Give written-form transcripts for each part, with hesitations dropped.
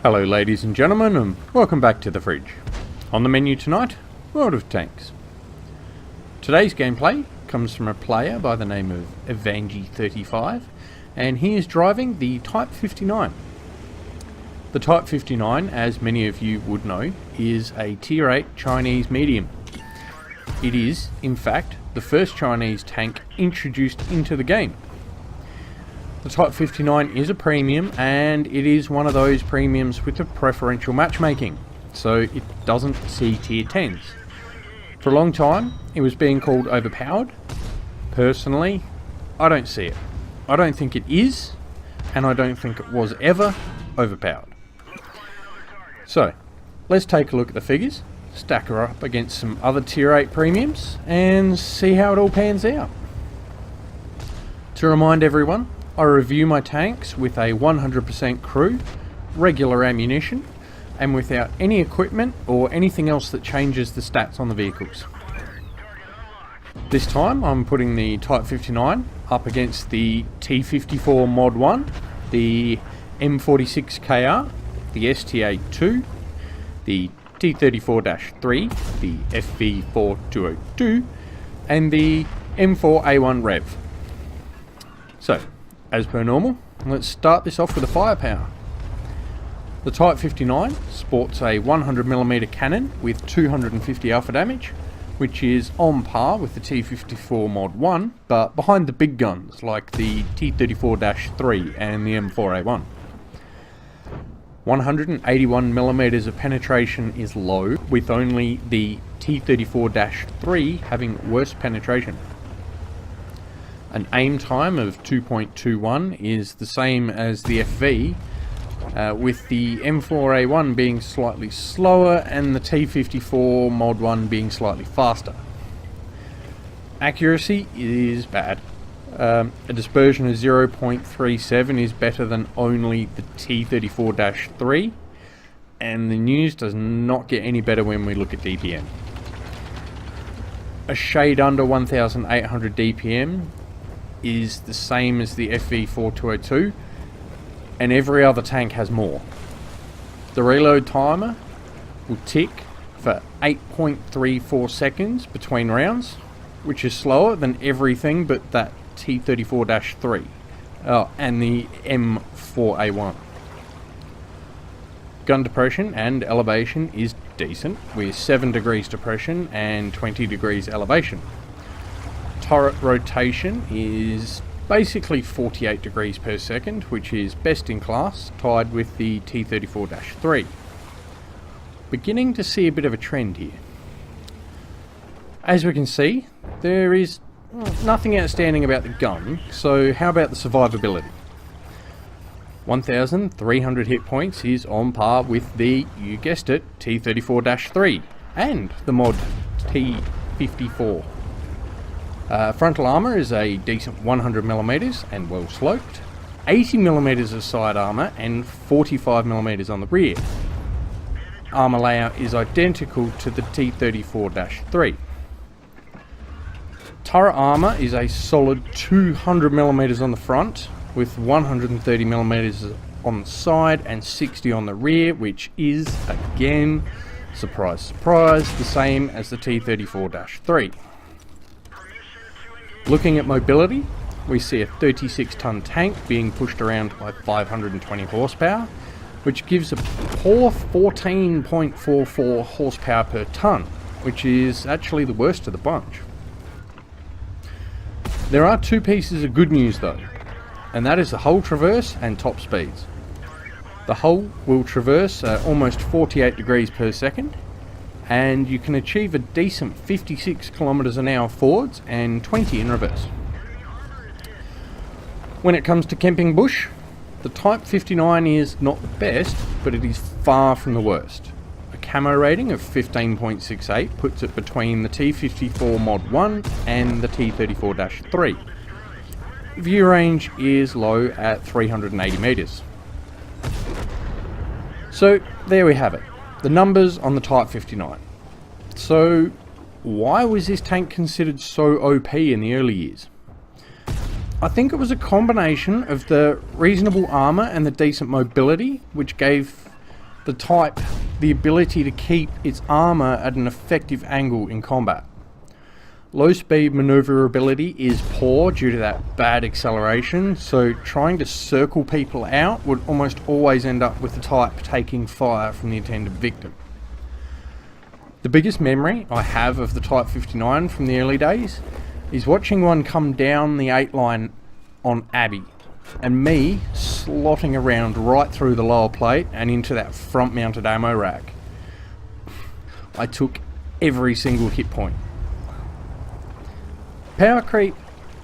Hello ladies and gentlemen, and welcome back to the fridge. On the menu tonight, World of Tanks. Today's gameplay comes from a player by the name of Evangi35, and he is driving the Type 59. The Type 59, as many of you would know, is a Tier 8 Chinese medium. It is, in fact, the first Chinese tank introduced into the game. The Type 59 is a premium, and it is one of those premiums with the preferential matchmaking, so it doesn't see Tier 10s. For a long time, it was being called overpowered. Personally, I don't see it. I don't think it is, and I don't think it was ever overpowered. So, let's take a look at the figures, stack her up against some other Tier 8 premiums, and see how it all pans out. To remind everyone, I review my tanks with a 100% crew, regular ammunition, and without any equipment or anything else that changes the stats on the vehicles. This time I'm putting the Type 59 up against the T54 Mod 1, the M46KR, the STA2, the T34-3, the FV4202, and the M4A1 Rev. So, as per normal, let's start this off with the firepower. The Type 59 sports a 100mm cannon with 250 alpha damage, which is on par with the T54 Mod 1, but behind the big guns like the T34-3 and the M4A1. 181mm of penetration is low, with only the T34-3 having worse penetration. An aim time of 2.21 is the same as the FV, with the M4A1 being slightly slower and the T54 Mod 1 being slightly faster. Accuracy is bad. A dispersion of 0.37 is better than only the T34-3, and the news does not get any better when we look at DPM. A shade under 1800 DPM is the same as the FV4202, and every other tank has more. The reload timer will tick for 8.34 seconds between rounds, which is slower than everything but that T34-3 and the M4A1. Gun depression and elevation is decent, with 7 degrees depression and 20 degrees elevation. Turret rotation is basically 48 degrees per second, which is best in class, tied with the T34-3. Beginning to see a bit of a trend here. As we can see, there is nothing outstanding about the gun, so how about the survivability? 1,300 hit points is on par with the, you guessed it, T34-3 and the mod T54. Frontal armour is a decent 100mm and well sloped, 80mm of side armour and 45mm on the rear. Armour layout is identical to the T34-3. Turret armour is a solid 200mm on the front, with 130mm on the side and 60 on the rear, which is, again, surprise surprise, the same as the T34-3. Looking at mobility, we see a 36-ton tank being pushed around by 520 horsepower, which gives a poor 14.44 horsepower per ton, which is actually the worst of the bunch. There are two pieces of good news though, and that is the hull traverse and top speeds. The hull will traverse almost 48 degrees per second, and you can achieve a decent 56 kilometers an hour forwards and 20 in reverse. When it comes to camping bush, the Type 59 is not the best, but it is far from the worst. A camo rating of 15.68 puts it between the T54 Mod 1 and the T34-3. View range is low at 380 meters. So there we have it. The numbers on the Type 59. So, why was this tank considered so OP in the early years? I think it was a combination of the reasonable armour and the decent mobility, which gave the Type the ability to keep its armour at an effective angle in combat. Low speed manoeuvrability is poor due to that bad acceleration, so trying to circle people out would almost always end up with the Type taking fire from the intended victim. The biggest memory I have of the Type 59 from the early days is watching one come down the 8 line on Abbey, and me slotting around right through the lower plate and into that front mounted ammo rack. I took every single hit point. Power creep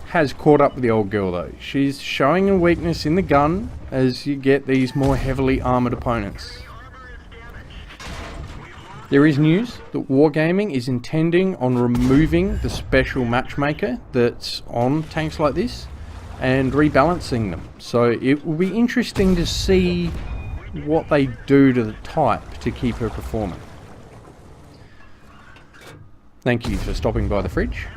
has caught up with the old girl though. She's showing a weakness in the gun as you get these more heavily armoured opponents. There is news that Wargaming is intending on removing the special matchmaker that's on tanks like this and rebalancing them. So it will be interesting to see what they do to the Type to keep her performing. Thank you for stopping by the fridge.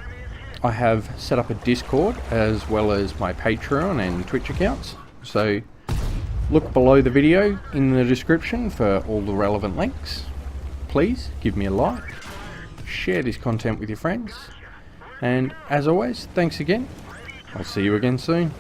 I have set up a Discord as well as my Patreon and Twitch accounts, so look below the video in the description for all the relevant links. Please give me a like, share this content with your friends, and as always, thanks again. I'll see you again soon.